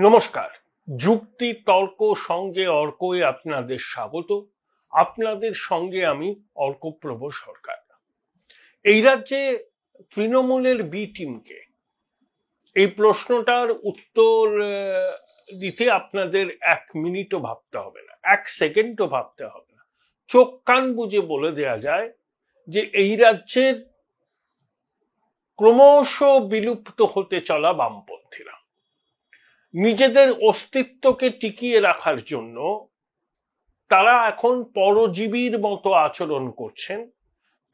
নমস্কার। যুক্তি তর্ক সঙ্গে অর্কয়ে আপনাদের স্বাগত। আপনাদের সঙ্গে আমি অর্কপ্রভ সরকার। এই রাজ্যে তৃণমূলের বি টিমকে এই প্রশ্নটার উত্তর দিতে আপনাদের 1 মিনিটও ভাবতে হবে না, 1 সেকেন্ডও ভাবতে হবে না। চোখ কান বুঝে বলে দেয়া যায় যে এই রাজ্যের ক্রমশ বিলুপ্ত হতে চলা বামপন্থীরা নিজেদের অস্তিত্বকে টিকিয়ে রাখার জন্য তারা এখন পরজীবীর মতো আচরণ করছেন।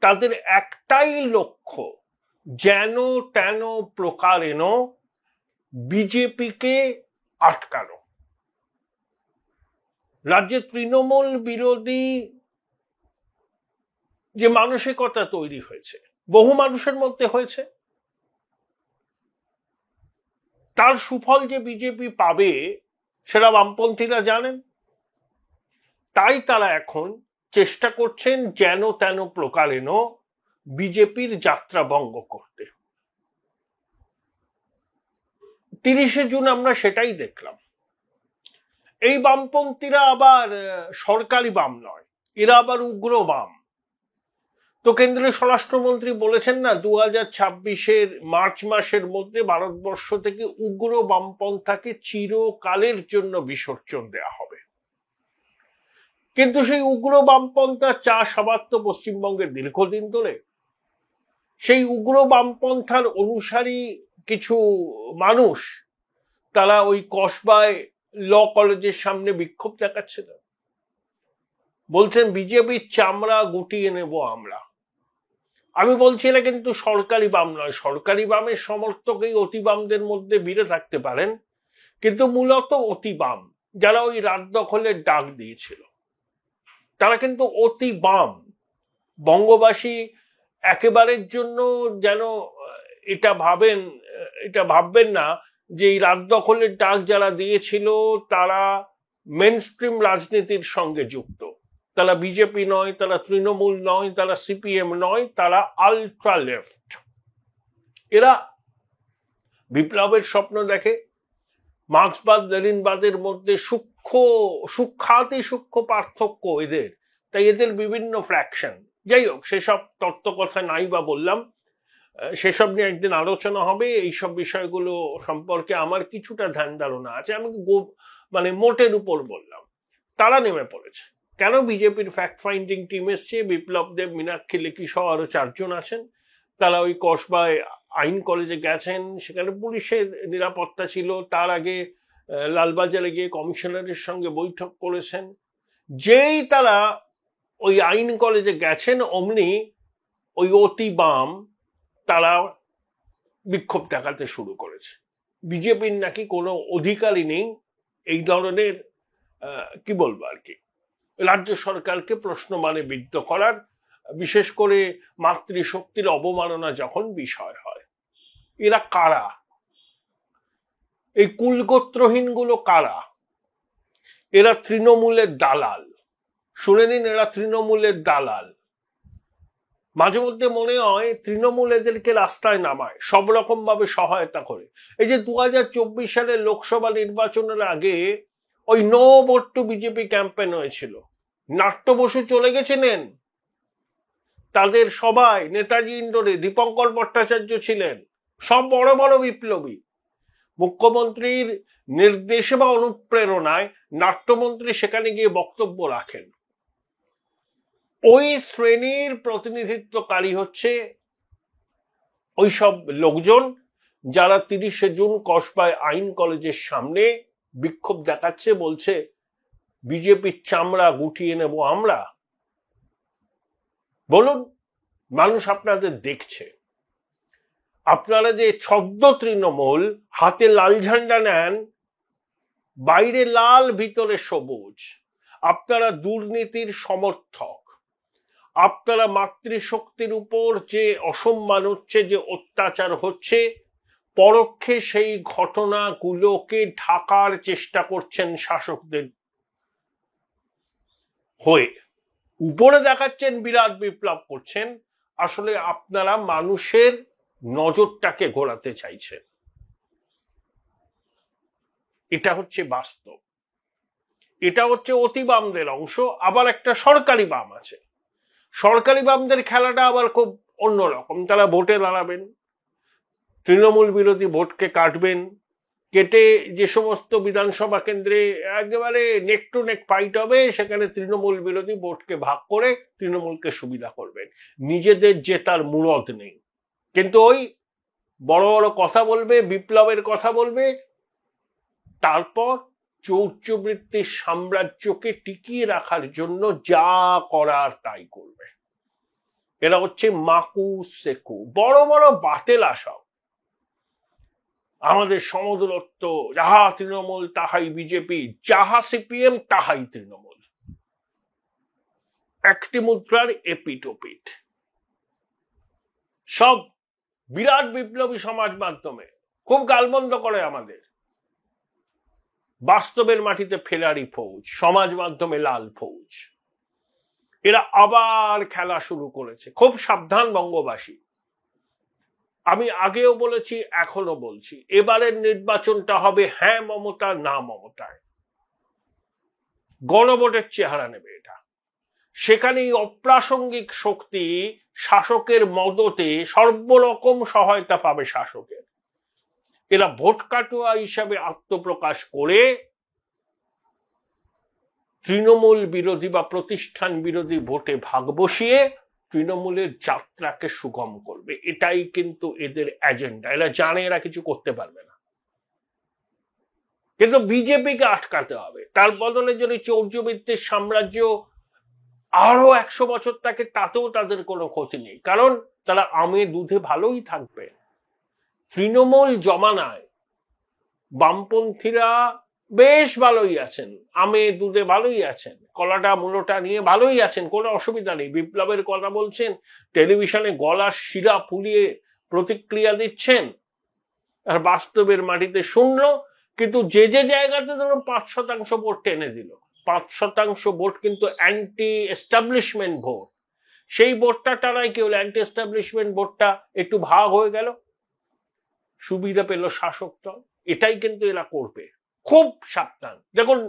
তাদের একটাই লক্ষ্য, যেন তেন প্রকারেণ বিজেপিকে আটকানো। রাজ্যে তৃণমূল বিরোধী যে মানসিকতা তৈরি হয়েছে, বহু মানুষের মধ্যে হয়েছে, তার সুফল যে বিজেপি পাবে সেটা বামপন্থীরা জানেন। তাই তারা এখন চেষ্টা করছেন যেন তেন প্রকারেণ বিজেপির যাত্রা ভঙ্গ করতে। 30শে জুন আমরা সেটাই দেখলাম। এই বামপন্থীরা আবার সরকারি বাম নয়, এরা আবার উগ্র বাম। তো কেন্দ্রীয় স্বরাষ্ট্রমন্ত্রী বলেছেন না, 2026-এর মার্চ মাসের মধ্যে ভারতবর্ষ থেকে উগ্র বামপন্থাকে চিরকালের জন্য বিসর্জন দেওয়া হবে। কিন্তু সেই উগ্র বামপন্থার চাষ আবার তো পশ্চিমবঙ্গের দীর্ঘদিন ধরে। সেই উগ্র বামপন্থার অনুসারী কিছু মানুষ তারা ওই কসবায় ল কলেজের সামনে বিক্ষোভ দেখাচ্ছিল, বলছেন বিজেপির চামড়া গুটিয়ে নেব আমরা। আমি বলছি এটা কিন্তু সরকারি বাম নয়। সরকারি বামের সমর্থকই অতি বামদের মধ্যে ভিড়ে থাকতে পারেন, কিন্তু মূলত অতি বাম যারা ওই রাত দখলের ডাক দিয়েছিল তারা কিন্তু অতি বাম। বঙ্গবাসী একেবারের জন্য যেন এটা ভাববেন না যে এই রাত দখলের ডাক যারা দিয়েছিল তারা মেনস্ট্রিম রাজনীতির সঙ্গে যুক্ত। তারা বিজেপি নয়, তারা তৃণমূল নয়, তারা সিপিএম নয়, তারা আলট্রা লেফট। এরা বিপ্লবের স্বপ্ন দেখে। মার্ক্সবাদ লেনিনবাদের মধ্যে সূক্ষ্মাতি সূক্ষ্ম পার্থক্য এদের, তাই এদের বিভিন্ন ফ্র্যাকশন। যাই হোক, সেসব তত্ত্ব কথা নাই বা বললাম, সেসব নিয়ে একদিন আলোচনা হবে। এইসব বিষয়গুলো সম্পর্কে আমার কিছুটা ধ্যান ধারণা আছে। আমি মোটের উপর বললাম। তারা নেমে পড়েছে। কেন? বিজেপির ফ্যাক্ট ফাইন্ডিং টিম এসছে, বিপ্লব দেব, মীনাক্ষী লেখি সহ আরো 4 জন আছেন। তারা ওই কসবায় আইন কলেজে গেছেন, সেখানে পুলিশের নিরাপত্তা ছিল। তার আগে লালবাজারে গিয়ে কমিশনারের সঙ্গে বৈঠক করেছেন। যেই তারা ওই আইন কলেজে গেছেন অমনি ওই অতি বাম তারা বিক্ষোভ দেখাতে শুরু করেছে। বিজেপির নাকি কোনো অধিকারই নেই এই ধরনের কি বলবো আর কি, রাজ্য সরকারকে প্রশ্নমানে বিদ্ধ করার, বিশেষ করে মাতৃশক্তির অবমাননা যখন বিষয় হয়। এরা কারা? এই কুলগোত্রহীন গুলো কারা? এরা তৃণমূলের দালাল। শুনে নিন, এরা তৃণমূলের দালাল। মাঝে মধ্যে মনে হয় তৃণমূল এদেরকে রাস্তায় নামায়, সব রকম ভাবে সহায়তা করে। এই যে 2024 সালের লোকসভা নির্বাচনের আগে ওই no vote to BJP campaign হয়েছিল, নাট্য বসু চলে গেছিলেন, তাদের সবাই নেতাজি ইন্ডোরে দীপঙ্কর ভট্টাচার্য ছিলেন, সব বড় বড় বিপ্লবী। মুখ্যমন্ত্রীর নির্দেশে বা অনুপ্রেরণায় নাট্যমন্ত্রী সেখানে গিয়ে বক্তব্য রাখেন। ওই শ্রেণীর প্রতিনিধিত্বকারী হচ্ছে ওই সব লোকজন যারা 30শে জুন কসবায় আইন কলেজের সামনে বিক্ষোভ দেখাচ্ছে, বলছে বিজেপির চামড়া গুটিয়ে নেব আমরা। বলুন, মানুষ আপনাদের দেখছে। আপনারা যে ছদ্ম তৃণমূল, হাতে লাল ঝান্ডা নেন, বাইরে লাল ভিতরে সবুজ, আপনারা দুর্নীতির সমর্থক। আপনারা মাতৃশক্তির উপর যে অসম্মান হচ্ছে, যে অত্যাচার হচ্ছে, পরোক্ষে সেই ঘটনাগুলোকে ঢাকার চেষ্টা করছেন শাসকদের হয়ে। উপরে দেখাচ্ছেন বিরাট বিপ্লব করছেন, আসলে আপনারা মানুষের নজরটাকে ঘোরাতে চাইছেন। এটা হচ্ছে বাস্তব। এটা হচ্ছে অতি বামদের অংশ। আবার একটা সরকারি বাম আছে, সরকারি বামদের খেলাটা আবার খুব অন্যরকম। তারা ভোটে দাঁড়াবেন, তৃণমূল বিরোধী ভোটকে কাটবেন, কেটে যে সমস্ত বিধানসভা কেন্দ্রে একেবারে নেক টু নেক ফাইট হবে সেখানে তৃণমূল বিরোধী ভোটকে ভাগ করে তৃণমূলকে সুবিধা করবেন। নিজেদের জেতার মুরদ নেই, কিন্তু ওই বড় বড় কথা বলবে, বিপ্লবের কথা বলবে, তারপর চৌর্যবৃত্তির সাম্রাজ্যকে টিকিয়ে রাখার জন্য যা করার তাই করবে। এরা হচ্ছে মাকু সেকু, বড় বড় বাতেলা সব। আমাদের সমদূরত্ব, যাহা তৃণমূল তাহাই বিজেপি, যাহা সিপিএম তাহাই তৃণমূল, একটি মুদ্রার এপিট ওপিট। সব বিরাট বিপ্লবী সমাজ মাধ্যমে খুব গালমন্দ করে আমাদের। বাস্তবের মাটিতে ফেরারি ফৌজ, সমাজ মাধ্যমে লাল ফৌজ। এরা আবার খেলা শুরু করেছে। খুব সাবধান বঙ্গবাসী। আমি আগেও বলেছি, এখনো বলছি, এবারের নির্বাচনটা হবে হ্যাঁ মমতা না মমতায়। গণভোটের চেহারা নেবে এটা। সেখানে অপ্রাসঙ্গিক শক্তি শাসকের মদতে সর্বরকম সহায়তা পাবে শাসকের। এরা ভোট কাটুয়া হিসাবে আত্মপ্রকাশ করে তৃণমূল বিরোধী বা প্রতিষ্ঠান বিরোধী ভোটে ভাগ বসিয়ে তৃণমূলের যাত্রাকে সুগম করবে। এটাই কিন্তু এদের এজেন্ডা। এরা জানে এরা কিছু করতে পারবে না, কিন্তু বিজেপিকে আটকাতে হবে। তার বদলে যদি চৌর্যবৃত্তির সাম্রাজ্য আরো 100 বছর থাকে তাতেও তাদের কোনো ক্ষতি নেই, কারণ তারা আমে দুধে ভালোই থাকবে। তৃণমূল জমানায় বামপন্থীরা বেশ ভালোই আছেন, আমে দুধে ভালোই আছেন, কলাটা মূলটা নিয়ে ভালোই আছেন, কোনো অসুবিধা নেই। বিপ্লবের কথা বলছেন, টেলিভিশনে গলার শিরা ফুলিয়ে প্রতিক্রিয়া দিচ্ছেন, আর বাস্তবের মাটিতে শুনল। কিন্তু যে যে জায়গাতে ধরুন 5% ভোট টেনে দিল, 5% ভোট কিন্তু অ্যান্টি এস্টাবলিশমেন্ট ভোট, সেই ভোটটা টানাই কি হলো? অ্যান্টি এস্টাবলিশমেন্ট ভোটটা একটু ভাগ হয়ে গেল, সুবিধা পেল শাসক দল। এটাই কিন্তু এরা করবে। খুব সাবধান। দেখুন,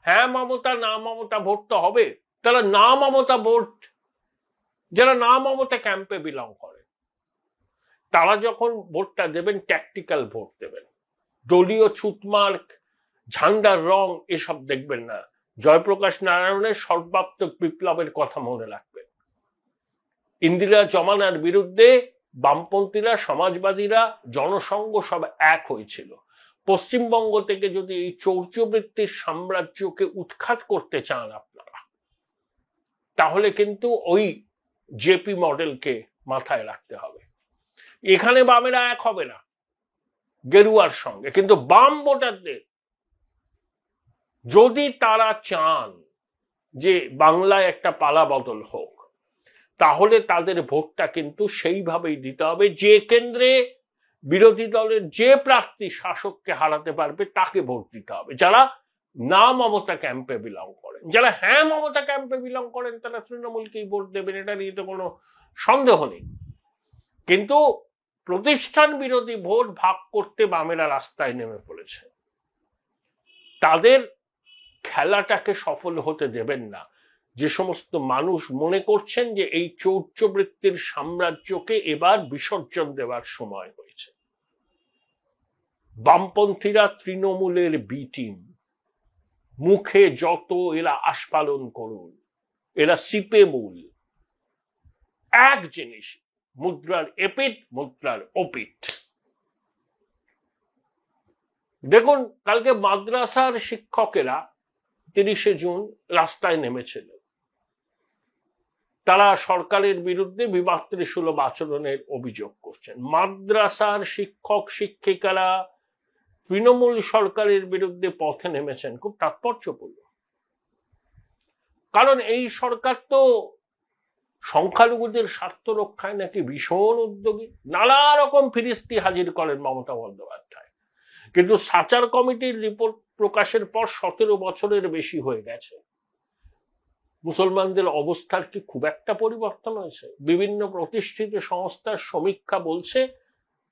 হ্যাঁ মমতা না মমতা ভোট তো হবে। তারা না মমতা ভোট, যারা না মমতা ক্যাম্পে বিলং করে, তারা যখন ভোটটা দেবেন ট্যাকটিক্যাল ভোট দেবেন। দলীয় ছুতমার্ক, ঝান্ডার রং এসব দেখবেন না। জয়প্রকাশ নারায়ণের সর্বাত্মক বিপ্লবের কথা মনে রাখবেন। ইন্দিরা জমানার বিরুদ্ধে বামপন্থীরা, সমাজবাদীরা, জনসংঘ সব এক হয়েছিল। পশ্চিমবঙ্গ থেকে যদি এই চৌর্যবৃত্তির সাম্রাজ্যকে উৎখাত করতে চান আপনারা, তাহলে কিন্তু ওই জেপি মডেলকে মাথায় রাখতে হবে। এখানে বামেরা এক হবে না গেরুয়ার সঙ্গে, কিন্তু বাম ভোটারদের যদি তারা চান যে বাংলায় একটা পালা বদল হোক, তাহলে তাদের ভোটটা কিন্তু সেইভাবেই দিতে হবে। যে কেন্দ্রে বিরোধী দলের যে প্রার্থী শাসককে হারাতে পারবে তাকে ভোট দিতে হবে। যারা না মমতা ক্যাম্পে বিলং করেন, যারা হ্যাঁ মমতা ক্যাম্পে বিলং করেন, তারা তৃণমূলকেই ভোট দেবেন, এটা নিয়ে তো কোনো সন্দেহ নেই। কিন্তু প্রতিষ্ঠান বিরোধী ভোট ভাগ করতে বামেরা রাস্তায় নেমে পড়েছে। তাদের খেলাটাকে সফল হতে দেবেন না। যে সমস্ত মানুষ মনে করছেন যে এই চৌর্যবৃত্তির সাম্রাজ্যকে এবার বিসর্জন দেওয়ার সময় হয়েছে, বামপন্থীরা তৃণমূলের বি টিম। মুখে যত এরা আস্ফালন করুন, এরা সিপে মূল। এক জিনিস, মুদ্রার এপিট, মুদ্রার ওপিট। দেখুন, কালকে মাদ্রাসার শিক্ষকেরা 30শে জুন রাস্তায় নেমেছিল। তারা সরকারের বিরুদ্ধে বিমাতৃসুলভ আচরণের অভিযোগ করছেন। মাদ্রাসার শিক্ষক শিক্ষিকারা তৃণমূল সরকারের বিরুদ্ধে পথে নেমেছেন, খুব তাৎপর্যপূর্ণ। কারণ এই সরকার তো সংখ্যালঘুদের স্বার্থ রক্ষায় নাকি ভীষণ উদ্যোগী। নানা রকম ফিরিস্তি হাজির করেন মমতা বন্দ্যোপাধ্যায়, কিন্তু সাচার কমিটির রিপোর্ট প্রকাশের পর 17 বছরের বেশি হয়ে গেছে। মুসলমানদের অবস্থার কি খুব একটা পরিবর্তন হয়েছে? বিভিন্ন প্রতিষ্ঠিত সংস্থার সমীক্ষা বলছে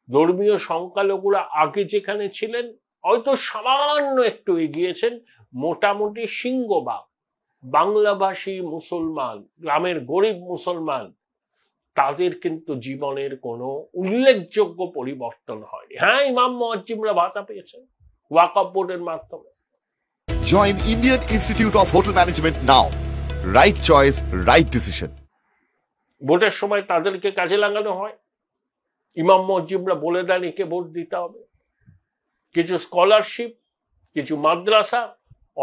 ধর্মীয় সংখ্যালঘুরা আগে যেখানে ছিলেন হয়তো সামান্য একটু এগিয়েছেন, মোটামুটি সিংহভাগ বাংলাভাষী মুসলমান, গ্রামের গরিব মুসলমান, তাদের কিন্তু জীবনের কোনো উল্লেখযোগ্য পরিবর্তন হয়নি। হ্যাঁ, ইমাম মুয়াজ্জিমরা ভাতা পেয়েছেন ওয়াকফ বোর্ডের মাধ্যমে। Join Indian Institute of Hotel Management now. Right choice, right decision. ভোটের সময় তাদেরকে কাজে লাগানো হয়, ইমাম মুয়াজ্জিমরা বলে দেন একে ভোট দিতে হবে। কিছু স্কলারশিপ, কিছু মাদ্রাসা,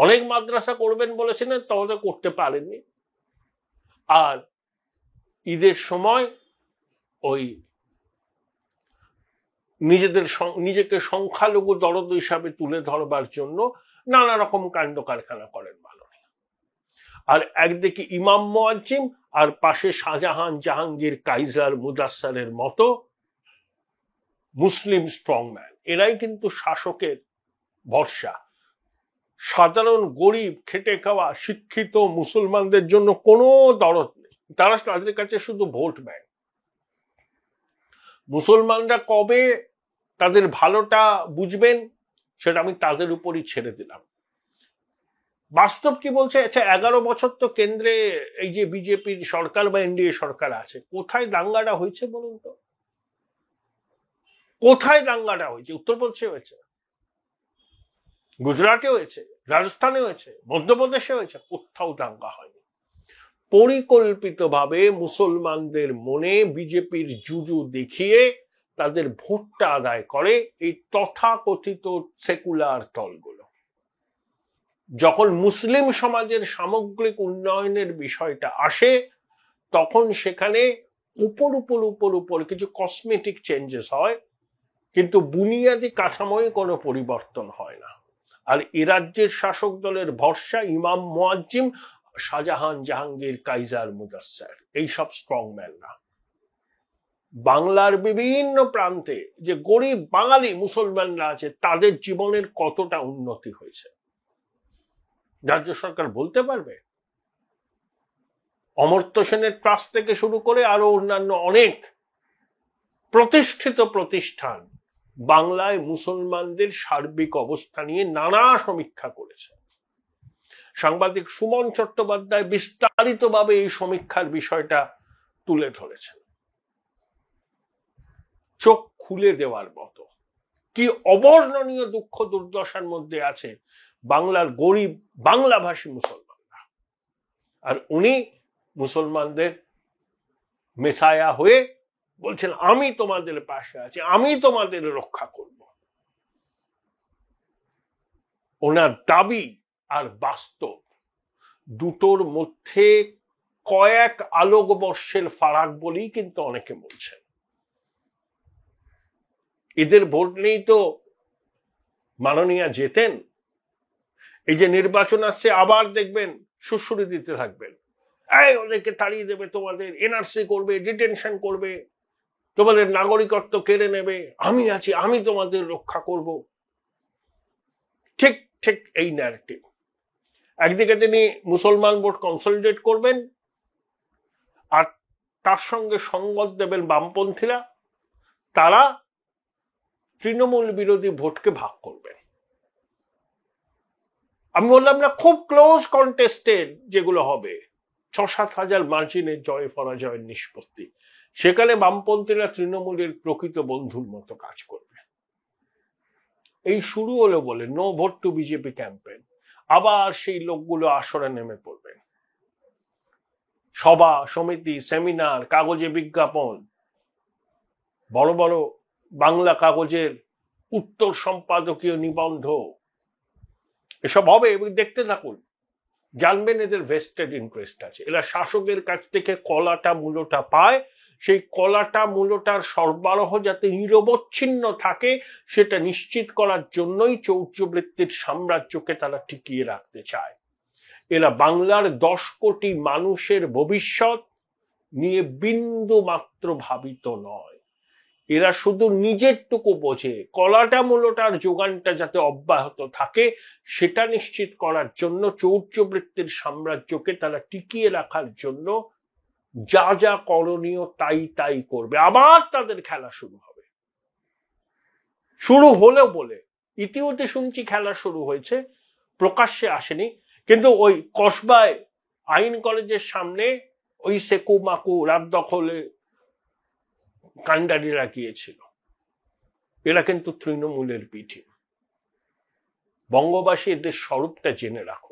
অনেক মাদ্রাসা করবেন বলেছিলেন, তাহলে করতে পারেননি। আর ঈদের সময় ওই নিজেকে সংখ্যালঘু দরদ হিসাবে তুলে ধরবার জন্য নানা রকম কাণ্ড কারখানা করেন মাননীয়। আর একদিকে ইমাম মুয়াজ্জিম, আর পাশে শাহজাহান, জাহাঙ্গীর, কাইজার, মুদাসসারের মতো মুসলিম স্ট্রংম্যান। এরাই কিন্তু শাসকের ভরসা। সাধারণ গরিব খেটে খাওয়া শিক্ষিত মুসলমানদের জন্য কোনো দরদ নেই, তারা তাদের কাছে শুধু ভোট ব্যাংক। মুসলমানরা কবে তাদের ভালোটা বুঝবেন সেটা আমি তাদের উপরই ছেড়ে দিলাম। বাস্তব কি বলছে? আচ্ছা, 11 বছর তো কেন্দ্রে এই যে বিজেপির সরকার বা এনডিএ সরকার আছে, কোথায় দাঙ্গাটা হয়েছে বলুন তো? কোথায় দাঙ্গাটা হয়েছে? উত্তরপ্রদেশে হয়েছে, গুজরাটে হয়েছে, রাজস্থানে হয়েছে, মধ্যপ্রদেশে হয়েছে, কোথাও দাঙ্গা হয়নি। পরিকল্পিতভাবে মুসলমানদের মনে বিজেপির জুজু দেখিয়ে তাদের ভোটটা আদায় করে এই তথাকথিত সেকুলার দলগুলো। যখন মুসলিম সমাজের সামগ্রিক উন্নয়নের বিষয়টা আসে, তখন সেখানে উপর উপর উপর উপর কিছু কসমেটিক চেঞ্জেস হয়, কিন্তু বুনিয়াদী কাঠামোয় কোনো পরিবর্তন হয় না। আর এ রাজ্যের শাসক দলের ভরসা ইমাম মুয়াজ্জিম, শাহজাহান, জাহাঙ্গীর, কাইজার, মুদাসসার, এইসব স্ট্রংম্যানরা। বাংলার বিভিন্ন প্রান্তে যে গরিব বাঙালি মুসলমানরা আছে, তাদের জীবনের কতটা উন্নতি হয়েছে রাজ্য সরকার বলতে পারবে? অমর্ত্য সেনের ট্রাস্ট থেকে শুরু করে আরো অন্যান্য অনেক প্রতিষ্ঠিত প্রতিষ্ঠান বাংলায় মুসলমানদের সার্বিক অবস্থা নিয়ে নানা সমীক্ষা করেছে। সাংবাদিক সুমন চট্টোপাধ্যায় বিস্তারিতভাবে এই সমীক্ষার বিষয়টা তুলে ধরেছেন। চোখ খুলে দেওয়ার মতো কি অবর্ণনীয় দুঃখ দুর্দশার মধ্যে আছে বাংলার গরিব বাংলাভাষী মুসলমানরা। আর উনি মুসলমানদের মেসায়া হয়ে বলছেন, আমি তোমাদের পাশে আছি, আমি তোমাদের রক্ষা করব। ওনার দাবি আর বাস্তব দুটোর মধ্যে কয়েক আলোকবর্ষের ফারাক বলেই কিন্তু অনেকে বলছেন। এদের ভোট নেই তো মাননীয়া যেতেন। এই যে নির্বাচন আসছে, আবার দেখবেন সুড়সুড়ি দিতে থাকবেন, এই ওদেরকে তাড়িয়ে দেবে, তোমাদের এনআরসি করবে, ডিটেনশন করবে, তোমাদের নাগরিকত্ব কেড়ে নেবে, আমি আছি, আমি তোমাদের রক্ষা করব। ঠিক ঠিক এই ন্যারেটিভ। একদিকে তিনি মুসলমান ভোট কনসলিডেট করবেন, আর তার সঙ্গে সঙ্গত দেবেন বামপন্থীরা, তারা তৃণমূল বিরোধী ভোটকে ভাগ করবেন। আমি বললাম না, খুব ক্লোজ কন্টেস্টেড যেগুলো হবে, 6-7 হাজার মার্জিনের জয় পরাজয়ের নিষ্পত্তি, সেখানে বামপন্থীরা তৃণমূলের প্রকৃত বন্ধুর মতো কাজ করবে। এই শুরু হলো বলে no vote to BJP campaign, আবার সেই লোকগুলো আসরে নেমে পড়বেন। সভা সমিতি, সেমিনার, কাগজে বিজ্ঞাপন, বড় বড় বাংলা কাগজের উত্তর সম্পাদকীয় নিবন্ধ, এসব হবে। দেখতে থাকুন, জানবেন এদের ভেস্টেড ইন্টারেস্ট আছে। এরা শাসকের কাছ থেকে কলাটা মূলটা পায়, সেই কলাটা মূলটার সরবরাহ যাতে নিরবচ্ছিন্ন থাকে সেটা নিশ্চিত করার জন্যই চৌর্যবৃত্তির সাম্রাজ্যকে তারা টিকিয়ে রাখতে চায়। এরা বাংলার 10 কোটি মানুষের ভবিষ্যৎ নিয়ে বিন্দু মাত্র ভাবিত নয়। এরা শুধু নিজেরটুকু বোঝে, কলাটা মূলটার যোগানটা যাতে অব্যাহত থাকে সেটা নিশ্চিত করার জন্য চৌর্যবৃত্তির সাম্রাজ্যকে তারা টিকিয়ে রাখার জন্য যা যা করণীয় তাই তাই করবে। আবার তাদের খেলা শুরু হবে। শুরু হলেও বলে ইতিমধ্যে শুনছি খেলা শুরু হয়েছে, প্রকাশ্যে আসেনি, কিন্তু ওই কসবায় আইন কলেজের সামনে ওই সেকু মাকু রাত দখলে কান্ডারি লাগিয়েছিল। এরা কিন্তু তৃণমূলের পিঠে। বঙ্গবাসী এদের স্বরূপটা জেনে রাখো।